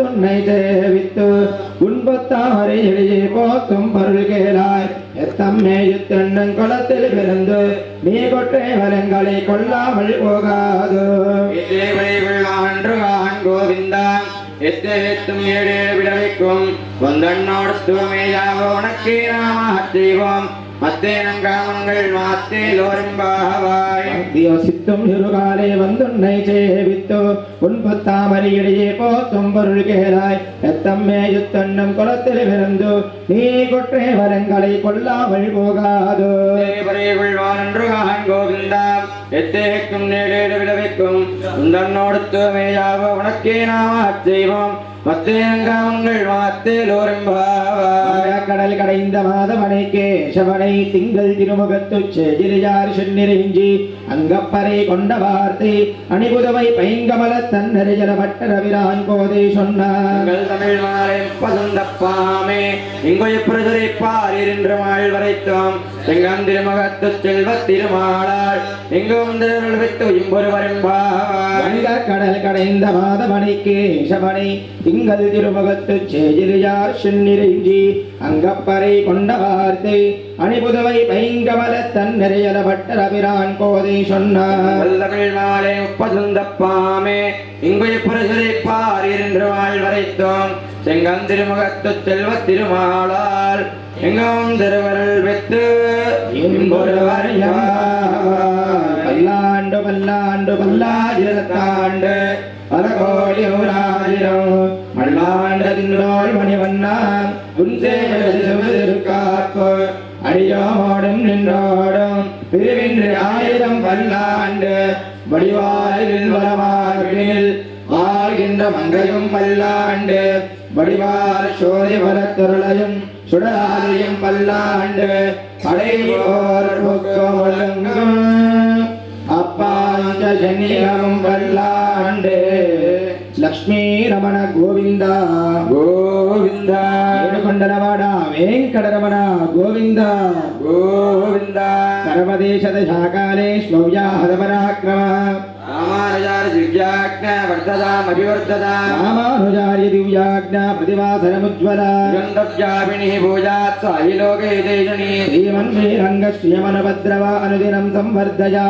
வந்துன்னை சேவித்து உன்பத்தாமரை எளியே போத்தும் பொருள் கேளாய் எத்தம்மே யுத்தெண்ணன் குளத்தில் பிறந்து நீ கொற்றை வலங்களை கொள்ளாமல் போகாது கோவிந்தா எத்தேத்தும் ஏழே விடவைக்கும் வந்தன்னோடத்துவமேயாக உனக்கே நாம செய்வோம் மத்தேனங்காமங்கள் மாத்தேலோரும்பாவாய் சித்தும் இருகாலே வந்துன்னை சேவித்து உன்பத்தாமரையிடையே போத்தும் பொருள் கேளாய் எத்தம்மே யுத்தன்னம் குளத்தில் பிறந்து நீ கொற்றே வரங்களை கொள்ளாமல் போகாதோ கோவிந்தா எத்தேக்கும் நேடேடு விடவைக்கும் உந்தன்னோடத்துவமேயாக உனக்கே நாம செய்வோம் மத்தேனங்காமங்கள் மாத்தேலோரும்பாவாய் கடல் கடைந்த மாதவனை கேசவனை திங்கள் திருமுகத்து செஜிரியார் சென்னிறைஞ்சி அங்கப்பறை கொண்ட வார்த்தை அணிபுதவை பைங்கமல தன்னறிஜல பட்டரவிரான் கோதை சொன்னார்கள் தமிழ் மாலை பசுந்தப்பாமே இங்கொய பிரசுரைப்பார் என்று மாள் வரைத்தோம் செங்கம் திருமுகத்து செல்வ திருமாளாள் எங்கும் விட்டு இம்பொருவரும்பாவாய் கடல் கடைந்த மாதவனை கேசவனை திங்கள் திருமுகத்து செஜிரியார் சென்னிறைஞ்சி அங்கப்பறை கொண்ட வார்த்தை அணிபுதவை பைங்கமல தன்னறியல பட்டரபிரான் கோதை சொன்னார் மாலை பசுந்தப்பாமே இங்குய புரசுரைப்பார் என்று வாழ் வரைத்தோம் செங்கம் திருமுகத்து செல்வ திருமாளால் எங்கும் திருவருள் பெற்று பல்லாண்டு பல்லாண்டு பல்லாயிரத்தாண்டு பலகோடி ஓராயிரம் மல்லாண்டதின்னோள் மணிவண்ணான் உன்சேவதிருக்காப்பு அடியோடும் நின்றோடும் பிரிவின்றி ஆயிரம் பல்லாண்டு வடிவாயில் வரமாகில் வாழ்கின்ற மங்கையும் பல்லாண்டு வடிவால் சோதி வரத்தொருளையும் சுடராலையும் பல்லாண்டு படையோர் ஒழுங்கும் அப்பாஞ்ச ஜனியமும் பல்லாண்டு லக்ஷ்மீ ரமண கோவிந்தா கோவிந்தா ஏடுகொண்டரவாடா வெங்கடரமண கோவிந்தா கோவிந்தா சர்வதேசத சாகாலே ஸ்லௌயா ஹதபராக்ரம ராமானுஜாரி திவ்யாக்ஞா வர்ததாமபிவர்ததா ராமானுஜாரி திவ்யாக்ஞா பிரதிவாசனமுஜ்வலா கந்தவ்யாபினி பூஜாத் சாயிலோகே தேஜனி ஸ்ரீமன் ஸ்ரீரங்க ஸ்ரீமனபத்ரவா அனுதினம் சம்வர்தயா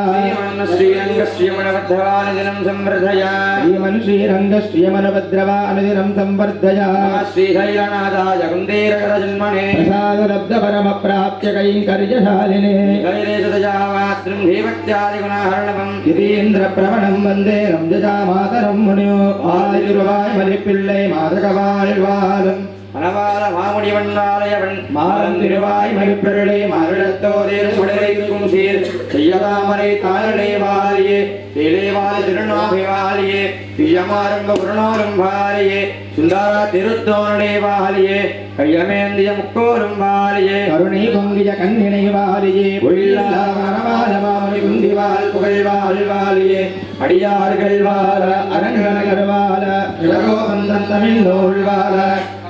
ஸ்ரீரங்க ஸ்ரீமனபத்ரவா அனுதினம் சம்வர்தயா ஸ்ரீமன் ஸ்ரீரங்க ஸ்ரீமனபத்ரவா அனுதினம் சம்வர்தயா ஸ்ரீகைலநாதாய குந்தேரகர ஜன்மனே பிரசாதலப்த பரம பிராப்ய கைங்கர்யசாலினே கைலேசதயாவாஸ்ரம் தேவக்த்யாதி குணாஹரணம் யதீந்திர பிரவணம் வந்தே ரம்ஜஜா மாதரம் முனியோ ஆயுர்வாய் மலிப்பிள்ளை மாதகவாழ்வாலும் மணவாள மாமுனிவண்ணாலயவன் மாறன் திருவாய் மணிப்பொருளை மருளத்தோதேர் சுடரைக்கும் சீர் செய்யதாமரை தாரளை வாழியே தேலேவாலி திருநாபி வாழியே தியமாரம்ப புரணோரும் வாழியே சுந்தாரா திருத்தோனடை வாழியே கையமேந்திய முக்கோரும் வாழியே கருணை பொங்கிய கண்ணினை வாழியே உள்ளாமணவாள மாமுனி குந்திவாள் புகழ்வாள் வாழியே அடியார்கள் வாழ அரங்கநகர் வாழ இளகோபந்தன் தமிழ் நூல் வாழ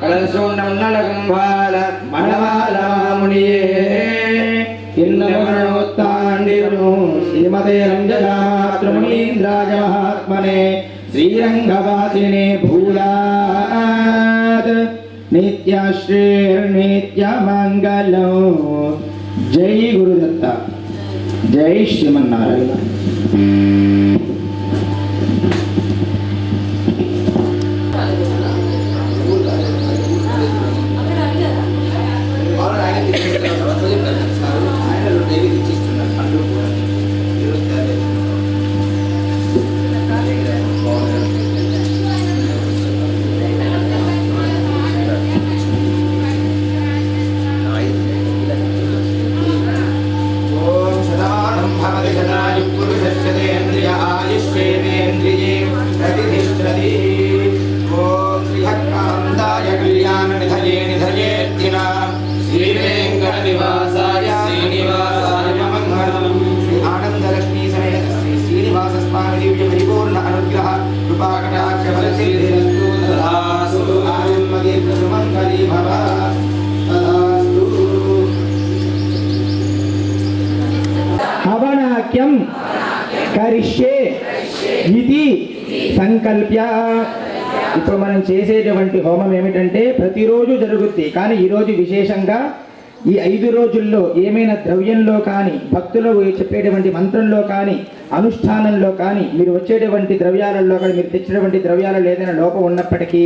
கடல் சூழ்நம் நலகும் வாழ மணவாள மாமுனியே இன்னமுத்தாண்டிரும் ஸ்ரீமதே ரஞ்சனாத்ரமுனீந்திராஜ மகாத்மனே ஸ்ரீரங்கவாசினே பூலாத் நித்யஸ்ரீர்நித்யமங்கலோ. ஜெய் குருதத்தா, ஜெய் ஸ்ரீமன்னாராயண. करिष्ये इति संकल्प्य ఇప్పుడు మనం చేసేటువంటి హోమం ఏమిటంటే ప్రతిరోజు జరుగుద్ది, కానీ ఈరోజు విశేషంగా ఈ 5 రోజుల్లో ఏమైనా ద్రవ్యంలో కానీ, భక్తులు చెప్పేటువంటి మంత్రంలో కానీ, అనుష్ఠానంలో కానీ, మీరు వచ్చేటువంటి ద్రవ్యాలలో కానీ, మీరు తెచ్చినటువంటి ద్రవ్యాలలో ఏదైనా లోపం ఉన్నప్పటికీ,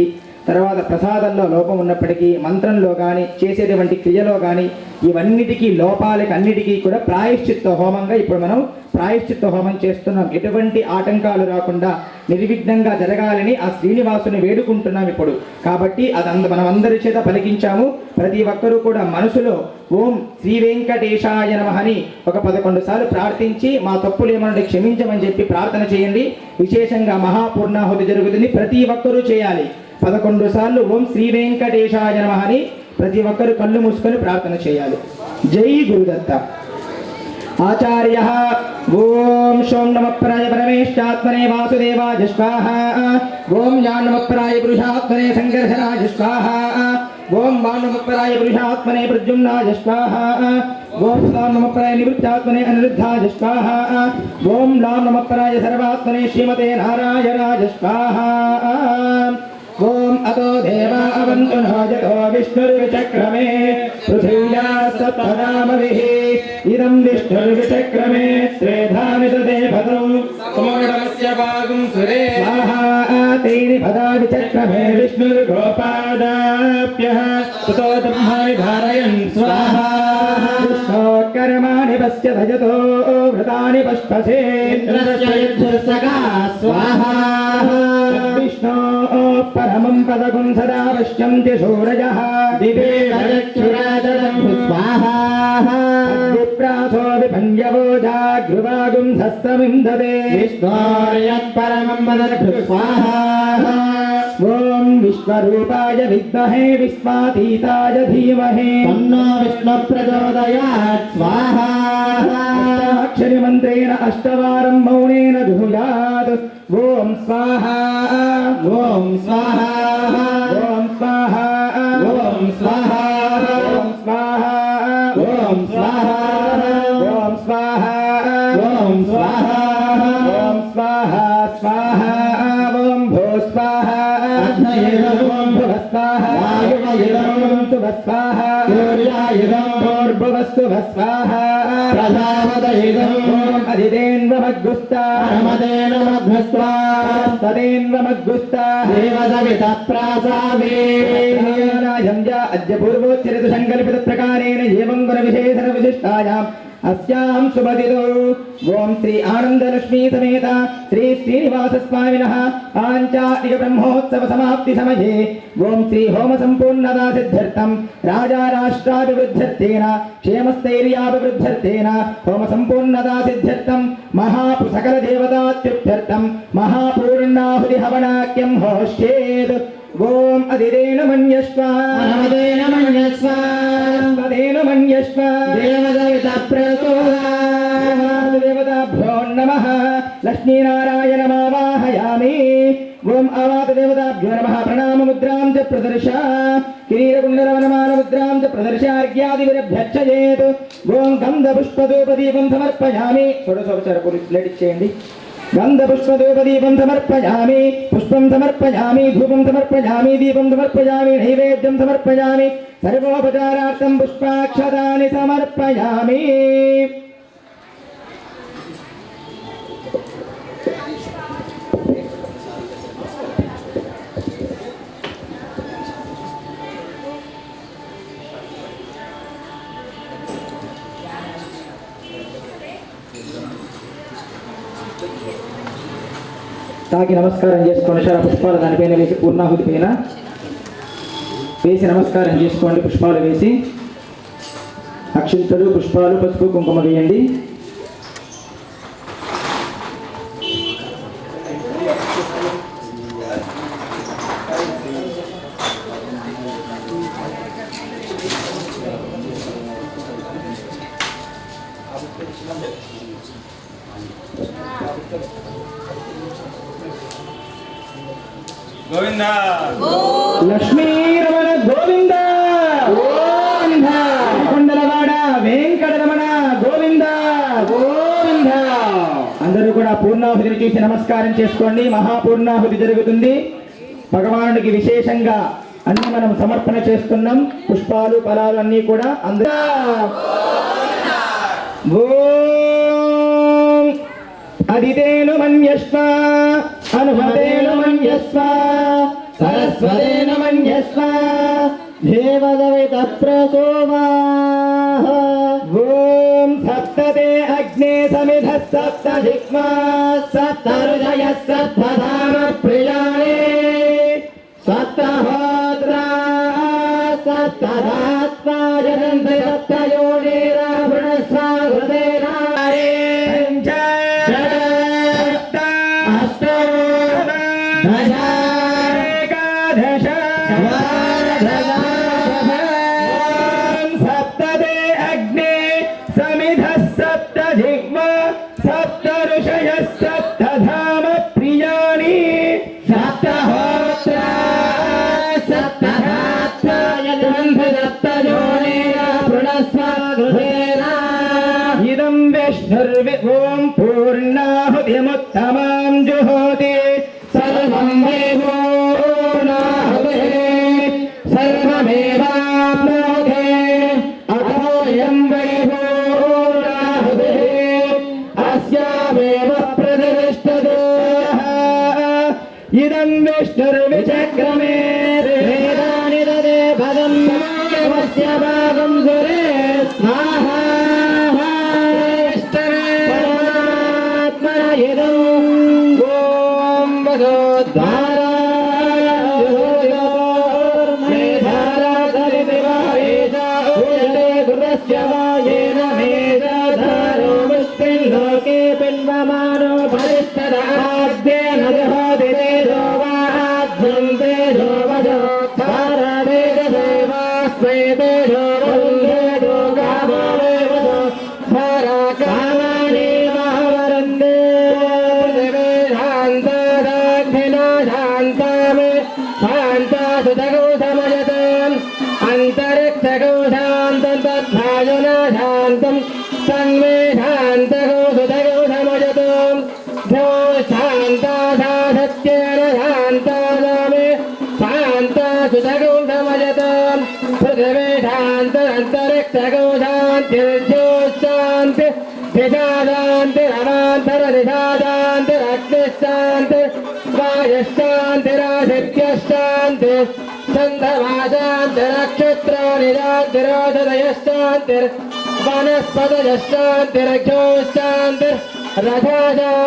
తర్వాత ప్రసాదంలో లోపం ఉన్నప్పటికీ, మంత్రంలో కానీ, చేసేటువంటి క్రియలో కానీ, ఇవన్నిటికీ లోపాలకి అన్నిటికీ కూడా ప్రాయశ్చిత్త హోమంగా ఇప్పుడు మనం ప్రాయశ్చిత్త హోమం చేస్తున్నాం. ఎటువంటి ఆటంకాలు రాకుండా నిర్విఘ్నంగా జరగాలని ఆ శ్రీనివాసుని వేడుకుంటున్నాం ఇప్పుడు. కాబట్టి అది మనం అందరి చేత పలికించాము. ప్రతి ఒక్కరూ కూడా మనసులో ఓం శ్రీ వెంకటేశాయ నమః అని ఒక 11 సార్లు ప్రార్థించి మా తప్పులు ఏమన్నా క్షమించమని చెప్పి ప్రార్థన చేయండి. విశేషంగా మహాపూర్ణాహుతి జరుగుతుంది, ప్రతి ఒక్కరూ చేయాలి. 11 సార్లు ఓం శ్రీ వెంకటేశాయ నమః అని ప్రతి ఒక్కరు కళ్ళు మూసుకొని ప్రార్థన చేయాలి. జై గురుదత్త. ఆచార్య ఓం శోం నమః పరమేష్టాత్మనే వాసుదేవాయ స్వాహా. ఓం యాన్ నమః పురుషాత్మనే సంఘర్షణాయ స్వాహా. ఓం వాన్ నమః పురుషాత్మనే ప్రద్యుమ్నాయ స్వాహా. ఓం లాం నమః నివృత్తాత్మనే అనిరుద్ధాయ స్వాహా. ఓం లాం నమః సర్వాత్మనే శ్రీమతే నారాయణాయ స్వాహా. ఓం అతో దేవా అవంతు నోజతో విష్ణుర్విచక్రమే పృథివ్యా సప్తనామవిః ఇదం విష్ణుర్విచక్రమే శ్రేధాని తదే భద్రం సమోడమస్య భాగం సురే స్వాహా. తేని పదా విచక్రమే విష్ణుర్గోపాదాభ్యః తతో బ్రహ్మాని ధారయన్ స్వాహా. విష్ణోకర్మాణి పశ్య భజతో వ్రతాని పష్పసే సగా స్వాహా. విష్ణో పరమం పదగుం సదా పశ్యంతి సూరజః దివే చక్షురాజలం స్వాహా. విప్రాసో విపన్యవోజాగృవాగుం సస్తమిందదే విష్ణోర్యత్పరమం పదగు స్వాహా. ఓం విశ్వరూపాయ విద్మహే విశ్వాతీతాయ ధీమహి తన్నో విష్ణు ప్రచోదయాత్ స్వాహా. అష్టాక్షరి మంత్రేణ అష్టవారం మౌనేన జుహుయాత్. ఓం స్వాహా. ఓం స్వాహా. ఓం స్వాహా. ఓం స్వాహా. ఓం స్వాహా. ఓం స్వాహా. ఓం స్వాహా. ఓం స్వాహా. ఓం స్వాహా. స్వాహా. ఓం భూ స్వాహా. ఓం భువ స్వాహా. వాయువయుధం సువ స్వాహా. సూర్యాయుధం భూర్భువస్సు స్వాహా. ప్రజాపతయుధం ఓం అధిదేన్వమగ్గుస్తా రమదేనమగ్గుస్తా తదేన్వమగ్గుస్తా దేవసవిత ప్రాసావే. అద్య పూర్వోచ్చరిత సంకల్పిత ప్రకారేణ ఏవం గుణ విశేషణ విశిష్టాయాం अस्यां सुमतिदो ओम श्री आनंदलक्ष्मी समेत श्री श्रीनिवास स्वामिनः पांचालिक ब्रह्मोत्सव समाप्ति समये ओम श्री होम संपूर्णता सिद्ध्यर्थं राजा राष्ट्राभिवृद्ध्यर्थेन क्षेमस्थैर्याभिवृद्ध्यर्थेन होम संपूर्णता सिद्ध्यर्थं महापुसकल देवतात्युक्त्यर्थं महापूर्णाहुति हवनाख्यं होष्येत्. ओम अधिदेन मन्यस्वा नमदेन मन्यस्वा पदेन मन्यस्वा देवदविता प्रचोदयात्. देवताभ्यो नमः. लक्ष्मीनारायणमावाहयामि. ओम आवात देवताभ्यो नमः. प्रणाम मुद्रां च प्रदर्श किरीटकुण्डलवनमान मुद्रां च प्रदर्शयार्घ्यादिभिरभ्यर्चयेत्. ओम गन्धपुष्पधूपदीपं समर्पयामि. षोडशोपचार पूर्ति చేయండి. गन्धपुष्पधूपदीपं समर्पयामि. पुष्पं समर्पयामि. धूपं समर्पयामि. दीपं समर्पयामि. नैवेद्यं समर्पयामि. सर्वोपचारार्थं पुष्पाक्षतानि समर्पयामि. తాకి నమస్కారం చేసుకోండి. శర పుష్పాలు దానిపైన వేసి పూర్ణాహుతి పైన వేసి నమస్కారం చేసుకోండి. పుష్పాలు వేసి అక్షింతలు పుష్పాలు పసుపు కుంకుమ వేయండి. గోవింద లక్ష్మీ రమణ గోవింద గోవింద. కొండలవాడ వెంకటరమణ గోవింద గోవింద. అందరూ కూడా పూర్ణాహుతిని చూసి నమస్కారం చేసుకోండి. మహాపూర్ణాహుతి జరుగుతుంది. భగవానుడికి విశేషంగా అన్ని మనం సమర్పణ చేస్తున్నాం. పుష్పాలు ఫలాలు అన్నీ కూడా అందరూ ఓం అదితేను మన్యస్వ అనుమతేను మన్యస్వ సరస్వతేను మన్యస్వ దేవదవిత ప్రసోమా ఓం సప్తతే అగ్నే సమిధ సప్త జిహ్వా సప్తరుజయ సప్తధామ ప్రియాణే సప్తహోత్రా సప్తధాత్మా జనంతి సప్తయోనిరావృణస్వాగృతేనా ఓం పూర్ణాహుతిముత్తమాం జుహోతి సర్వం వై పూర్ణాహుతిః సర్వమేవాప్నోతి అథోయం వై పూర్ణాహుతిః అస్యామేవ ప్రతిష్ఠతే ఇదం విష్ణుర్విచక్రమే వేదాని దదే పదం యమస్య భాగం సురే స్వాహా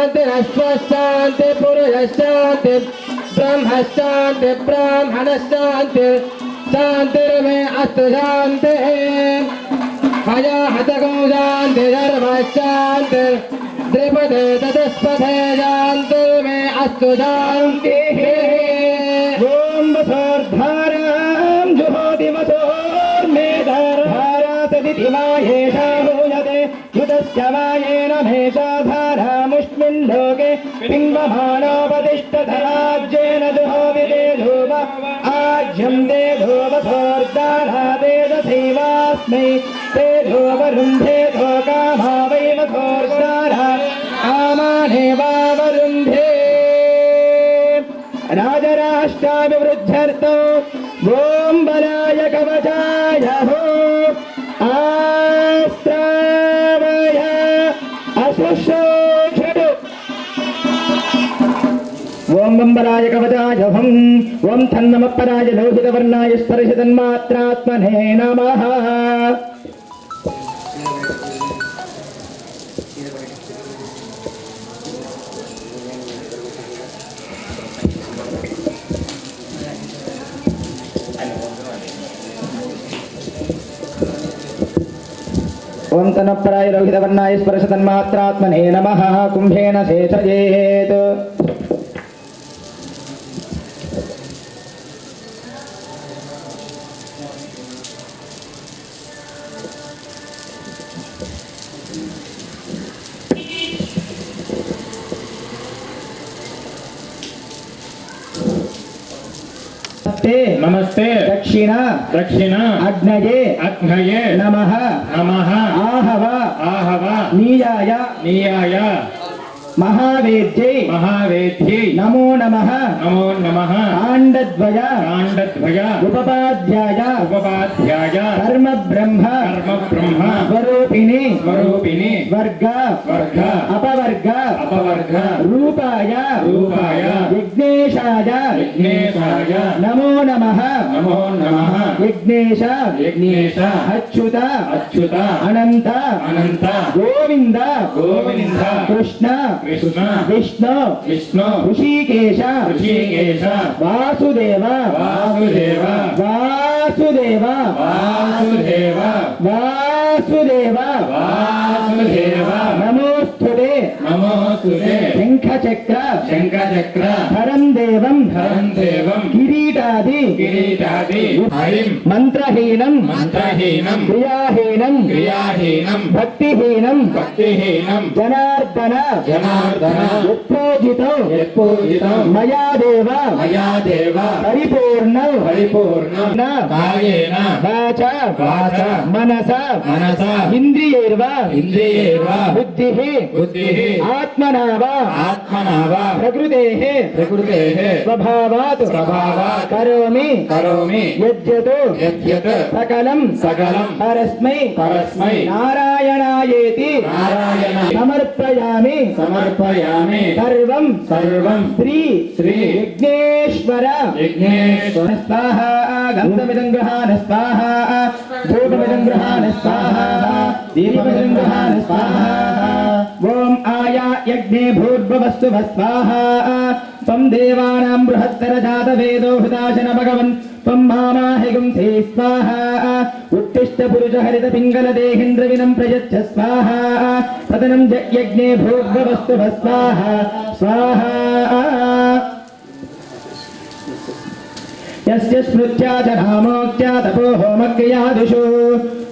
रथाशांति पुरुषशांति ब्रह्मशांति ब्राह्मणशांति शांतिर्मे अस्तु शांति हयाहतको शांति धर्मशांति त्रिपदे चतुष्पथे शांतिर्मे अस्तु शांति ओम वसोर्धारां जुहोति वसोर्मेधारा सदितिमायेषा भूयते युतस्य मायेन मेषाधारामुष्मिन् लोके पिङ्गमाणोपतिष्ठधराज्येन जुहोविते धूम आज्यं ते धूमसोर्धारादे तथैवास्मै ते धूमरुन्धे धोकामा वै मथोर्धारा कामानेवावरुन्धे राजराष्ट्राभिवृद्ध्यर्थो ॐ बलाय कवचाय हो आस्त्रावय अशुशोषडु ॐ बम्बराय कवचाय हं ॐ तन्नमपराय लोहितवर्णाय स्पर्शतन्मात्रात्मने नमः ओम तनपराय लोहितवर्णाय स्पर्शतन्मात्रात्मने नमः कुंभेन शेषयेत् नमस्ते दक्षिण दक्षिण अग्नये अग्नये नमः नमः आहव आहव नीयाय नीयाय महावेद्यै नमो नमः काण्डद्वय उपपाध्याय कर्म ब्रह्म स्वरूपिणी वर्ग अपवर्ग रूपाय विघ्नेशाय नमो नमः विघ्नेश अच्युत अनंत गोविंद कृष्ण विष्णु ऋषिकेश वासुदेव नमोस्तुते शंखचक्र धरम देवं किरीटादि मंत्रहीनं क्रियाहीनं भक्तिहीनं जनार्दन यत्पूजितं मया देव परिपूर्ण कायेन वाचा मनसा इंद्रियैर्वा बुद्धिः आत्मना वा प्रकृतेः स्वभावात् करोमि यद्यत् सकलं परस्मै नारायणायेति समर्पयामि सर्वं श्री विघ्नेश्वर स्वाहा गन्धमिदं गृहाण स्वाहा धूपमिदं गृहाण स्वाहा दीपमिदं गृहाण स्वाहा ओम आया यज्ञे भूर्भुवस्सु स्वाहा त्वं देवानां बृहत्तर जात वेदो हृदाशन भगवन् त्वं मामाहिगुं ते स्वाहा उत्तिष्ठ पुरुष हरित पिंगल देहेन्द्रविनं प्रयच्छ स्वाहा पतनं यज्ञे भूर्भुवस्सु स्वाहा यस्य स्मृत्या च नामोक्त्या तपो होमक्रियादिषु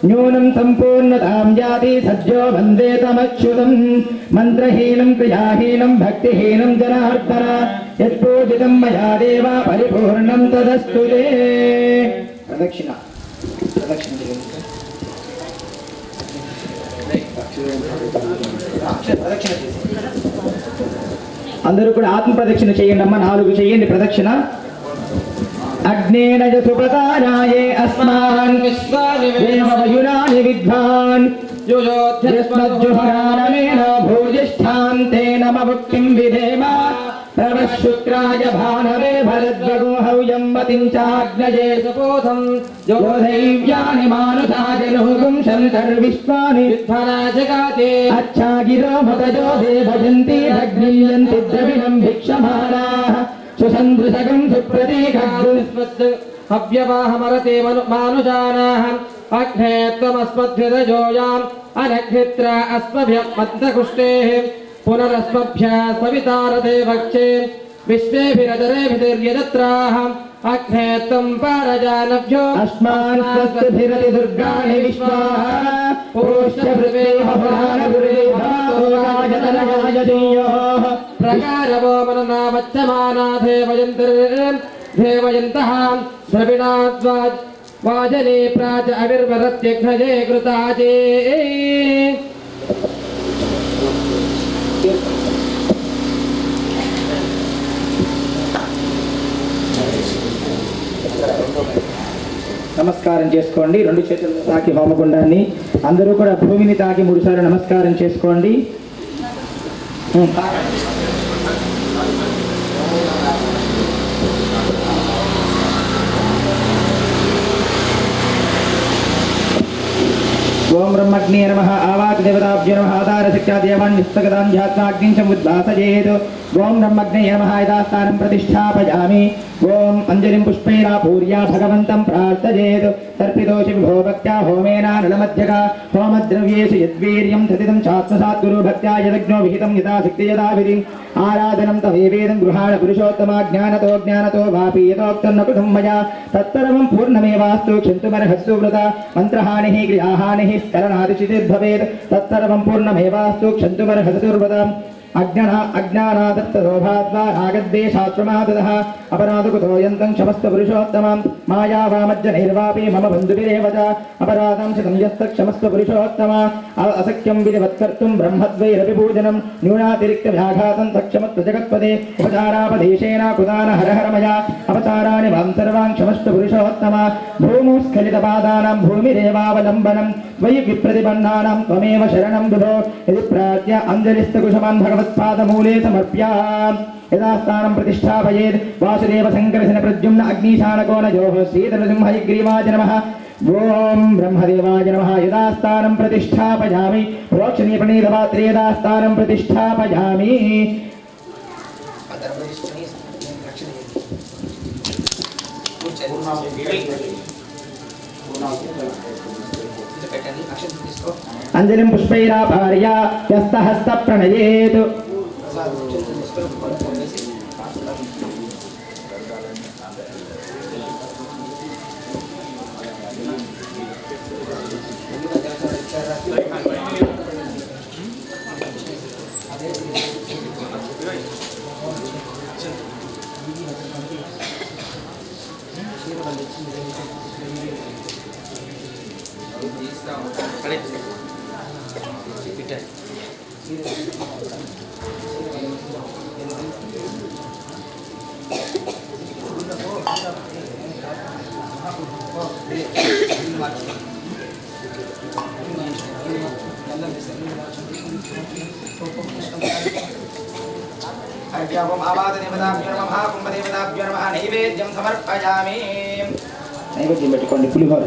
न्यूनं सम्पूर्णतां याति सज्जो वन्दे तमच्युतं मन्त्रहीनं क्रियाहीनं भक्तिहीनं जनार्दन यत्पूजितं मया देव परिपूर्णं तदस्तु ते प्रदक्षिण అందరూ కూడా ఆత్మ ప్రదక్షిణ చేయండి అమ్మ 4 చేయండి ప్రదక్షిణ अग्नेन च सुपताराये अस्मान् देववयुनानि विद्वान् युयोध्यस्मज्जुहरानमेन भूयिष्ठान् तेन ममुक्तिं विधेम प्रवशुक्राय भानवे भरद्वगो हव्यं मतिं चाग्नये सपोधं योधैव्यानि मानुषाजनुगुं शन्तर्विश्वानि विद्वाना जगाते अच्छा गिरो मतजोधे भजन्ति भग्नियन्ति द्रविणं भिक्षमाणाः सुसंदृशकं सुप्रतीकाग्निस्मत् अव्यवाहमरते मानुजानाः अग्ने त्वमस्मद्भिरजोयाम् अनक्षित्र अस्मभ्यमन्तकुष्टेः पुनरस्मभ्यः सवितारते भक्षे विश्वेभिरजरेभिर्यजत्राः अग्ने त्वं पारजानभ्यो अस्मान् स्वस्तिभिरति दुर्गाणि विश्वाः पुरुष्यभृते हवरानगुरुदेवायतनयायतीयोः प्रकारवो मननावच्चमाना देवयन्तः द्रविणाद्वाज वाजने प्राच अविर्वरत्यघ्नजे कृताजे నమస్కారం చేసుకోండి 2 చేతులతో తాకి హోమగుండాన్ని అందరూ కూడా భూమిని తాకి 3 సార్లు నమస్కారం చేసుకోండి ओम ब्रह्मग्ने नमः आवाक देवताभ्यो नमः आधार शक्त्या देवान् निस्तगतान् ध्यात्वाग्निं समुद्भासयेत् ओम ब्रह्मग्ने नमः यथास्थानं प्रतिष्ठापयामि ओम अंजलिं पुष्पैरापूर्या भगवन्तं प्रार्थयेत् तर्पितोषि विभो भक्त्या होमेनानलमध्यगा होमद्रव्येषु यद्वीर्यं तदिदं चात्मसात् गुरु भक्त्या यदग्नो विहितं यथाशक्ति यदाविधिम् आराधनं तवेवेदं गृहाण पुरुषोत्तमा ज्ञानतो वापि यथोक्तं न कृतं मया तत्सर्वं पूर्णमेवास्तु क्षन्तुमर्हस्तु व्रता मन्त्रहानिः क्रियाहानिः स्खलनादिचितिर्भवेत् तत्सर्वं पूर्णमेवास्तु क्षन्तुमर्हस्तु व्रता अज्ञानादत्तशोभाद्वारागद्वेषात्प्रमादः अपराधकुतो यन्तं क्षमस्तपुरुषोत्तमं मायावामज्जनैर्वापि मम बन्धुभिरेव च अपराधं शतं यस्तक्षमस्तपुरुषोत्तम असख्यं विधिवत्कर्तुं ब्रह्मद्वैरपि पूजनं न्यूनातिरिक्तव्याघातं तक्षमत्वजगत्पदे उपचारापदेशेन कुदान हर हर मया अपचाराणि मां सर्वान् क्षमस्तपुरुषोत्तम भूमुस्खलितपादानां भूमिरेवावलम्बनं त्वयि विप्रतिपन्नानां त्वमेव शरणं विभो यदि प्रार्थ्य अञ्जलिस्तकुशमान् भगवत्पादमूले समर्प्याम् यदा स्थानं प्रतिष्ठापयेत् वासुदेव शङ्करसेन प्रद्युम्न अग्निशानकोनयोः श्रीधरसिंहयग्रीवाय नमः ओम ब्रह्मदेवाय नमः यदा स्थानं प्रतिष्ठापयामि प्रोक्षणीयप्रणीतपात्रे यदा स्थानं प्रतिष्ठापयामि अंजलिं पुष्पैराभार्य यस्तहस्त प्रणयेत् नैवेद्यं समर्पयामि नैवेद्यं పెట్టుకోండి పులిహోర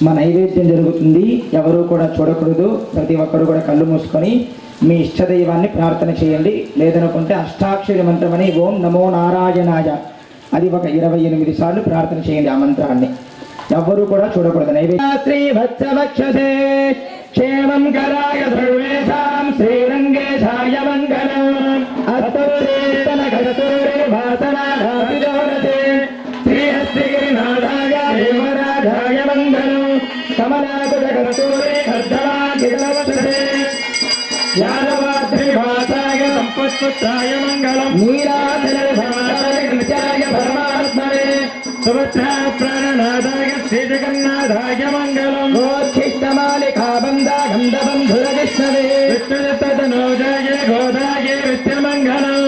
మా నైవేద్యం జరుగుతుంది ఎవరు కూడా చూడకూడదు ప్రతి ఒక్కరు కూడా కళ్ళు మూసుకొని మీ ఇష్టదైవాన్ని ప్రార్థన చేయండి లేదనుకుంటే అష్టాక్షరి మంత్రమని ఓం నమో నారాయణాయ అది ఒక 28 సార్లు ప్రార్థన చేయండి ఆ మంత్రాన్ని ఎవరు కూడా చూడకూడదు నైవేద్యం శ్రీ వత్సవక్షసే క్షేమం కరాయ ధర్వేషాం శ్రీరంగేశాయ మంగళం అత్తరేతన గతోరే వాసనాధాతిదోరతే శ్రీహస్తిగిరినాథాయ దేవరాజాయ మంగళం కమలాకుజగతోరే ఖడ్గవాకిదలవసతే యాదవాద్రిభాసాయ సంపత్పుత్రాయ మంగళం నీరాధనభాసాయ కృత్యాయ పరమాత్మనే సుభద్రా ప్రాణనాథాయ శ్రీజగన్నాథాయ మంగళం గోక్షిష్టమాలికాబంధా గంధబంధురవిష్ణవే విష్ణుదత్తనోజాయ గోదాయ విద్యమంగళం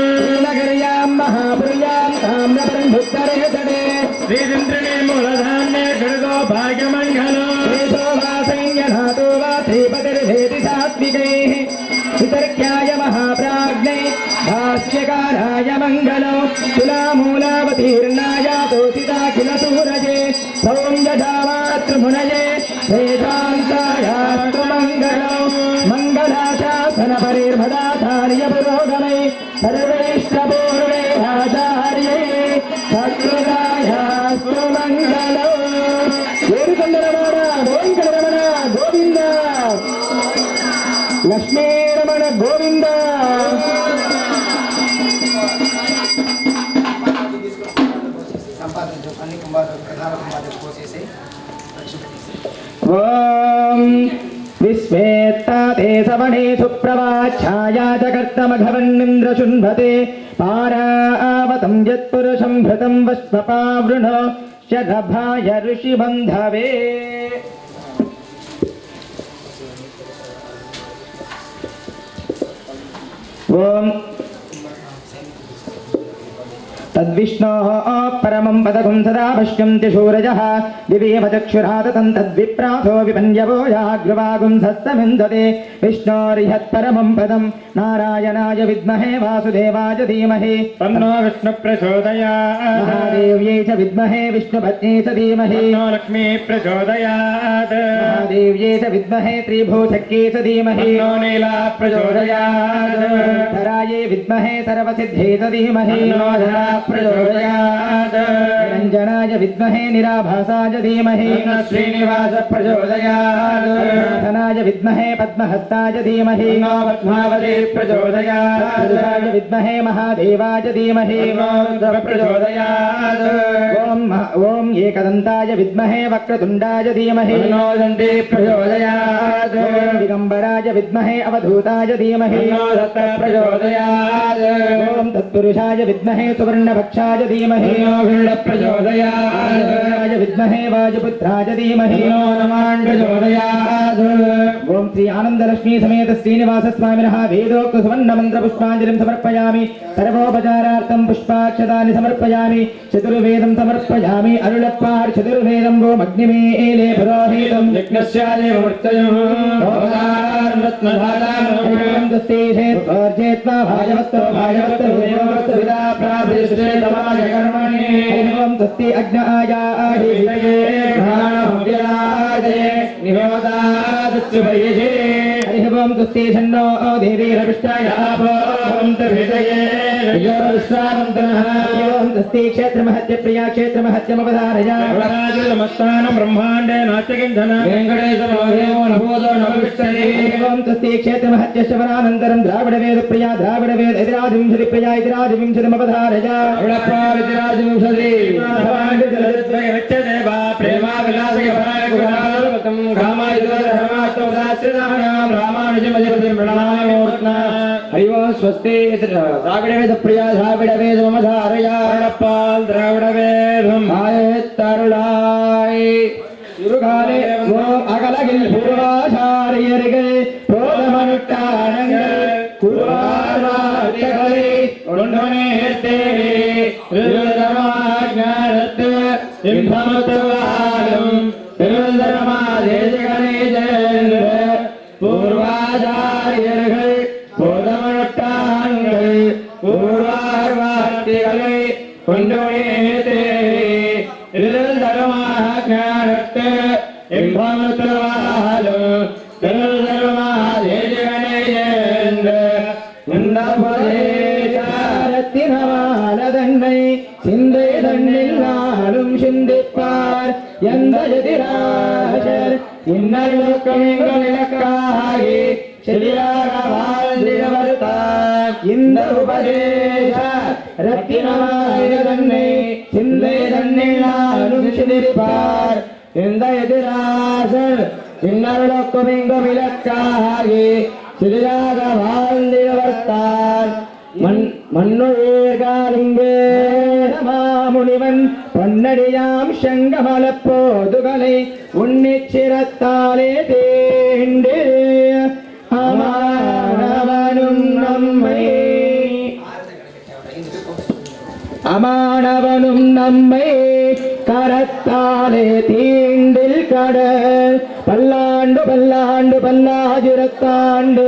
నగర్యాం మహాపుర్యాం తామ్రబంధుత్తరయుతడే శ్రీచంద్రిణే మూలధాన్యే గణగో భాగ్యమంగళం శ్రీశోభాసంయనాథో వా శ్రీపతిర్భేది సాత్వికైః వితర్క్యాయ మహాప్రాజ్ఞై భాష్యకారాయ మంగళం తులామూలావతీర్ణాయ తోషితాఖిల సూరజే సౌమ్యధామాతృమునయే వేదాంతాయాస్తు మంగళం మంగళాశాసన పరిర్మదాచార్య పురోగమై సర్వైష్టపూర్వే ఆచార్యై సకృదాయాస్తు మంగళం ఏడుకొండలవాడ గోవిందరమణ గోవింద లక్ష్మీరమణ గోవింద ఓం విశ్వేత్తాతే సవణే సుప్రవాఛాయా జగర్తమఘవన్నింద్రశుంభతే పారావతం యత్పురుషం భృతం వశ్వపావృణ శరభాయ ఋషిబంధవే ఓం तद्विष्णोः परमं पदकं सदा पश्यन्ति शूरजः दिवेव चक्षुराततं तद्विप्रासो विपन्यवो याग्रवागुं हस्तमिन्दते विष्णोरिहत्परमं पदं नारायणाय विद्महे वासुदेवाय धीमहि तन्नो विष्णुप्रचोदयात् महादेव्यै च विद्महे विष्णुपत्न्यै च धीमहि तन्नो लक्ष्मी प्रचोदयात् महादेव्यै च विद्महे त्रिभुवनक्यै च धीमहि तन्नो नीला प्रचोदयात् धरायै विद्महे सर्वसिद्ध्यै च धीमहि तन्नो धरा प्रचोदयात् निरञ्जनाय विद्महे निराभासाय धीमहि श्रीनिवास प्रचोदयात् धनाय विद्महे पद्महस्ताय धीमहि पद्मावती प्रचोदयात् विद्महे महादेवाय धीमहि प्रचोदयात् ओम एकदन्ताय विद्महे वक्रतुण्डाय धीमहि दन्ती प्रचोदयात् दिगम्बराय विद्महे अवधूताय धीमहि प्रचोदयात् ओम तत्पुरुषाय विद्महे सुवर्णभक्षाय धीमहि प्रचोदयात् विद्महे वायुपुत्राय धीमहि प्रचोदयात् ओम श्री आनंदलक्ष्मी समेत श्रीनिवास स्वामिनः वेदोक्त सुवर्ण मंत्र पुष्पांजलिं समर्पयामि सर्वोपचारार्थं पुष्पाक्षतानि समर्पयामि चतुर्वेदं समर्पयामि अरुळप्पार् चतुर्वेदं वो अग्निमेले पुरोहितं यज्ञस्यादेव मृत्ययुः रत्नधारां दस्तेषेत् अर्जेत्वा भाजवस्तो भाजवस्तो देववस्तो विदा प्राप्तिष्ठे तमाय कर्मणि ओम दस्ते अग्नायाहि हरिः ओम दस्ते षण्णो देवी रविष्टाय ओम दस्ते क्षेत्रमहत्य प्रिया क्षेत्रमहत्यमवधारय नमस्तानं ब्रह्माण्डे नाट्यकिञ्चन वेङ्कटेशमहोदेवो नभूतो नमविष्टये ओम दस्ते क्षेत्रमहत्य श्रवणानन्तरं द्राविडवेद प्रिया द्राविडवेद इतिरादिविंशति प्रिया इतिरादिविंशतिमवधारय प्रावितिरादिविंशति प्रेमा विलासय भराय गुणालवतं घामायुधर्मात्मदाश्रितानां रामानुजमजपतिं प्रणमामि हरि ओम स्वस्ति द्राविडवेद प्रिया द्राविडवेद मम धारया पाल द्राविडवेदं आयत्तरुळाय இருகாலே ஓம் அகலகில் பூர்வாச்சாரியர்கள் போதமனுட்டானங்கள் குருவார்வார்த்தகளை ஒன்றனேத்தேவே திருதரமாஞானத்து இன்பமத்துவாலும் திருதரமாதேசகனேஜன் பூர்வாச்சாரியர்கள் போதமனுட்டானங்கள் பூர்வார்வார்த்திகளை ஒன்றனேத்தேவே திருதரமாஞானத்து இன்பமத்துவாலும் திருதரமாதேசகனேஜன் ரத்தினமானதன்னை சிந்தை தன்னில் நாளும் சிந்திப்பார் எந்த எதிராசர் இன்னருக்கும் எங்கள் இலக்காகி சரியாக வாழ்ந்திடவர்த்தார் இந்த உபதேச ரத்தினமானதன்னை சிந்தை தன்னில் நாளும் சிந்திப்பார் எந்த எதிராசர் இன்னருக்கும் எங்கள் இலக்காகி சிறிதாக வாழ்ந்திடவர்த்தார் மண்ணுயிர்காலிங்கே மாமுனிவன் பொன்னடியாம் செங்கமல போதுகளை உன்னிச்சிரத்தாலே தேண்டு அமானவனும் நம்மை கரத்தாலே தீண்டில் கடல் பல்லாண்டு பல்லாண்டு பல்லாயிரத்தாண்டு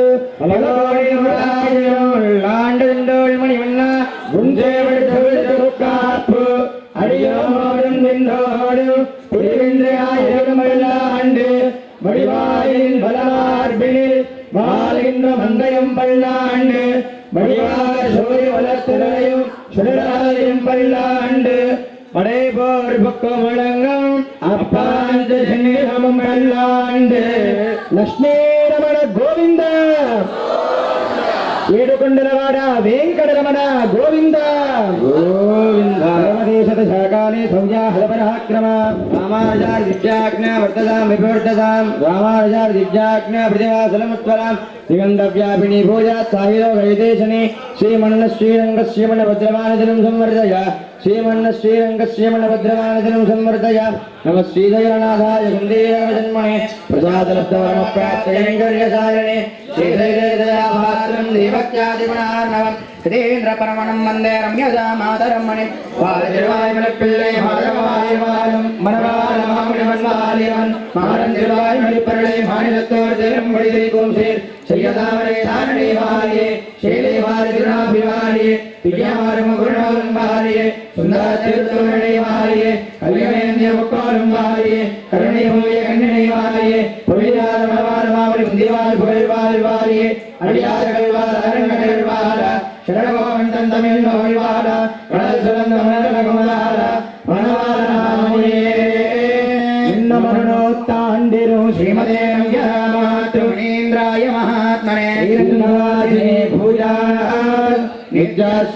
ஆண்டு மணிவண்ணா காப்பு அடியோடும் நின்றோடு ஆயிரம் பல்லாண்டு வடிவாயின் பலமார்பினில் வாழ்கின்ற மங்கையும் பல்லாண்டு வடிவார் சோழி வளர்த்துறையும் சுடராயும் பல்லாண்டு படைபோர் பக்கம் முழங்கும் அப்பாந்து சின்னமும் பல்லாண்டு லட்சுமி ரமண கோவிந்த ఏడుకొండలవాడ వెంకటరమణ గోవింద గోవింద రమదేశత శాకాలే సౌజాహద పరాక్రమ రామానుజార్ దివ్యాజ్ఞ వర్తదాం వివర్తదాం రామానుజార్ దివ్యాజ్ఞ ప్రజాసలముత్వరాం దిగంధవ్యాపిని భూజాత్ సాహిలో వైదేశని శ్రీమన్న శ్రీరంగ శ్రీమణ భద్రమానజనం సంవర్ధయ శ్రీమన్న శ్రీరంగ శ్రీమణ భద్రమానజనం సంవర్ధయ నమ శ్రీధైరనాథాయ గుందేరజన్మణే ప్రసాదలబ్ధవరమ ప్రాప్తయంగర్యసారణే శ్రీధైర్యదయాపాత్రం దేవక్యాదిగుణార్ణవం ஹிதேந்திர பரமணம் வந்தே ரம்யதா மாதரம்மணி வாழவாய் மலப்பிள்ளை மாதவாய் வாழும் மனவாள மாமுனிவன் வாலியவன் மாறந்திருவாய் மணிப்பருளை மாநிலத்தோர் தேரும் வழிதை கோசேர் செய்யதாமரை தாரணை வாரியே சேலை வாரி திருநாபிவாரியே திவ்யமாரும் குருணோரும் வாரியே சுந்தர திருத்தோழனை வாரியே கல்யமேந்திய முக்கோரும் வாரியே கருணை மூய கண்ணினை வாரியே பொழியாத மனவாள மாமுனி முந்தியவாள் புகழ்வாள் வாரியே அடியார்கள் வாழ அரண்கள் வாழ शरणगोविंदं तमिल नोइवाड़ा कड़ल सुगंध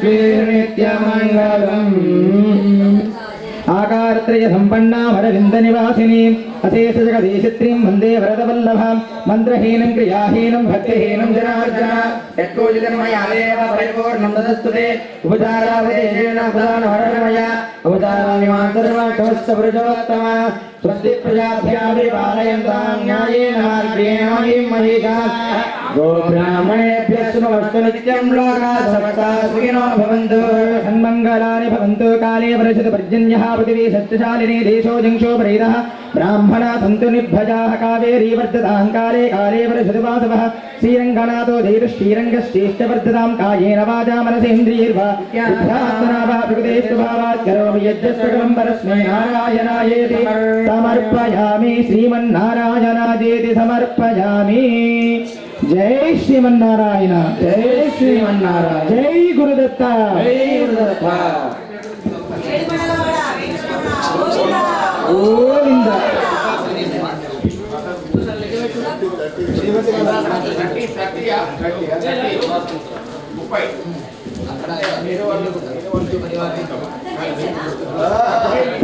श्रीनित्यमङ्गलम् आकारत्रय संपन्ना वरविंद निवासिनी अशेष जगदीशत्रीं वंदे वरदवल्लभां मंत्रहीनं क्रियाहीनं भक्तिहीनं जनार्दन यत्कोजितन्मयादेव परिपूर्णं तदस्तुते उपचारावदेशेन प्रधानवरमया उपचारामिमान्तर्वाकवस्तवृजोत्तम स्वस्ति प्रजाभ्यां परिपालयन्तां न्यायेन मार्गेण महीं महिषाः गोब्राह्मणेभ्यः शुभमस्तु नित्यं लोकाः समस्ताः सुखिनो भवन्तु सन्मङ्गलानि भवन्तु काले वर्षतु पर्जन्यः पृथिवी सत्यशालिनी देशो जंशो परितः ब्राह्मणा सन्तु निर्भजाः कावेरी वर्धतां काले काले वर्षतु वासवः श्रीरङ्गनाथो धीरश्रीरङ्गश्चेष्ट वर्धतां कायेन वाचा मनसेन्द्रियैर्वा बुद्ध्यात्मना वा प्रकृतेस्तु भावात् करोमि यज्ञस्वकलं परस्मै नारायणायेति समर्पयामि श्रीमन्नारायणायेति समर्पयामि जय श्रीमन्नारायण जय श्रीमन्नारायण जय गुरुदत्त जय गुरुदत्त गोविंद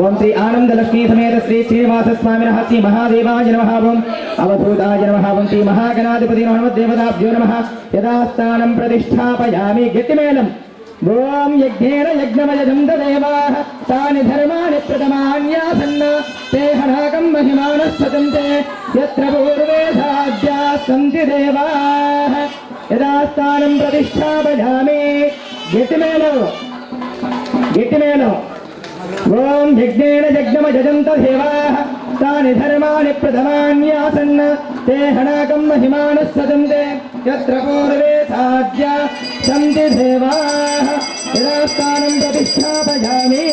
ओम श्री आनंद लक्ष्मी समेत श्री श्रीनिवास स्वामिनः श्री महादेवाय नमः ओम अवधूताय नमः ओम श्री महागणाधिपति नमः देवताभ्यो नमः यदा स्थानं प्रतिष्ठापयामि गतिमेलम् ओम यज्ञेन यज्ञमयजं देवाः तानि धर्माणि प्रथमान्यासन्न ते हनाकं महिमानः सतन्ते यत्र पूर्वे साध्याः सन्ति देवाः यदा स्थानं प्रतिष्ठापयामि गतिमेलो ओम यज्ञेन यज्ञमयजं देवाः तानि धर्माणि प्रथमान्यासन्न ते हनाकं महिमानः सतन्ते यत्र पूर्वे साध्याः सन्ति देवाः यदा स्थानं प्रतिष्ठापयामि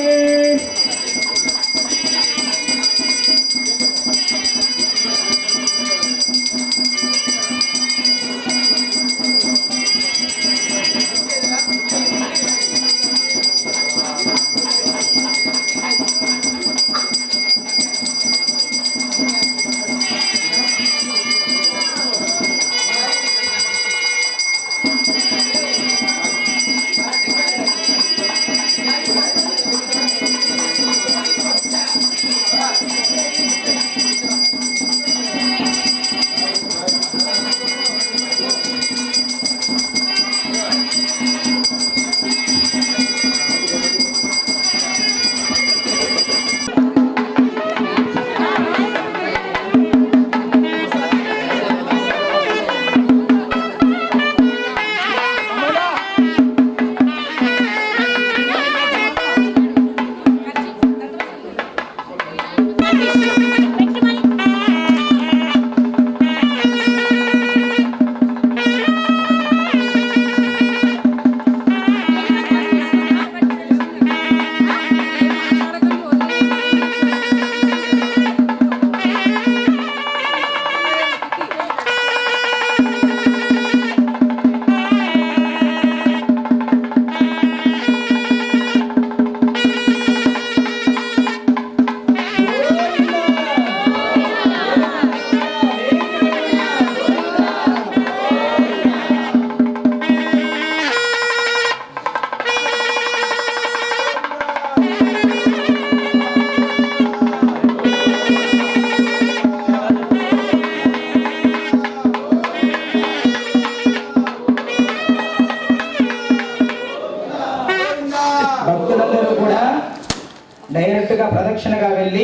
డైరెక్ట్ గా ప్రదక్షిణగా వెళ్ళి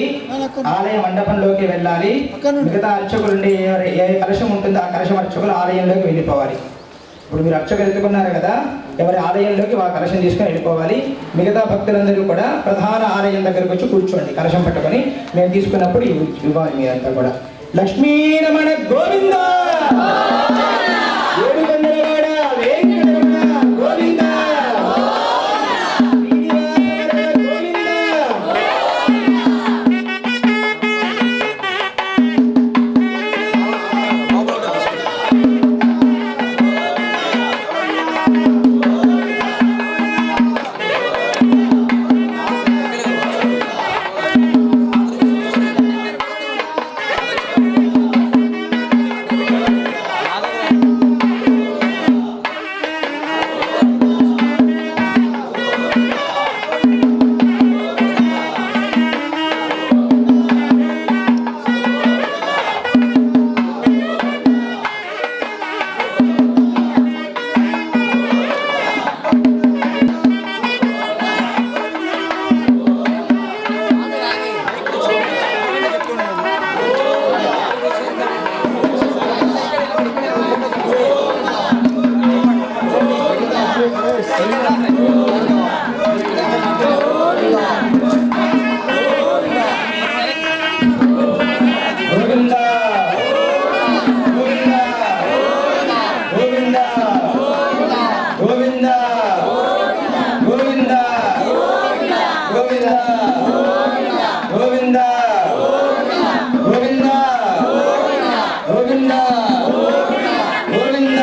ఆలయ మండపంలోకి వెళ్ళాలి. మిగతా అర్చకులు ఏ కలశం ఉంటుందో ఆ కలశం అర్చకులు ఆలయంలోకి వెళ్ళిపోవాలి. ఇప్పుడు మీరు అర్చకులు ఎత్తుకున్నారు కదా, ఎవరి ఆలయంలోకి ఆ కలశం తీసుకొని వెళ్ళిపోవాలి. మిగతా భక్తులందరూ కూడా ప్రధాన ఆలయం దగ్గరకు వచ్చి కూర్చోండి, కలశం పట్టుకొని మేము తీసుకున్నప్పుడు ఇవ్వాలి. మీరంతా కూడా లక్ష్మీరమణ గోవింద గోవింద గోవింద గోవింద గోవింద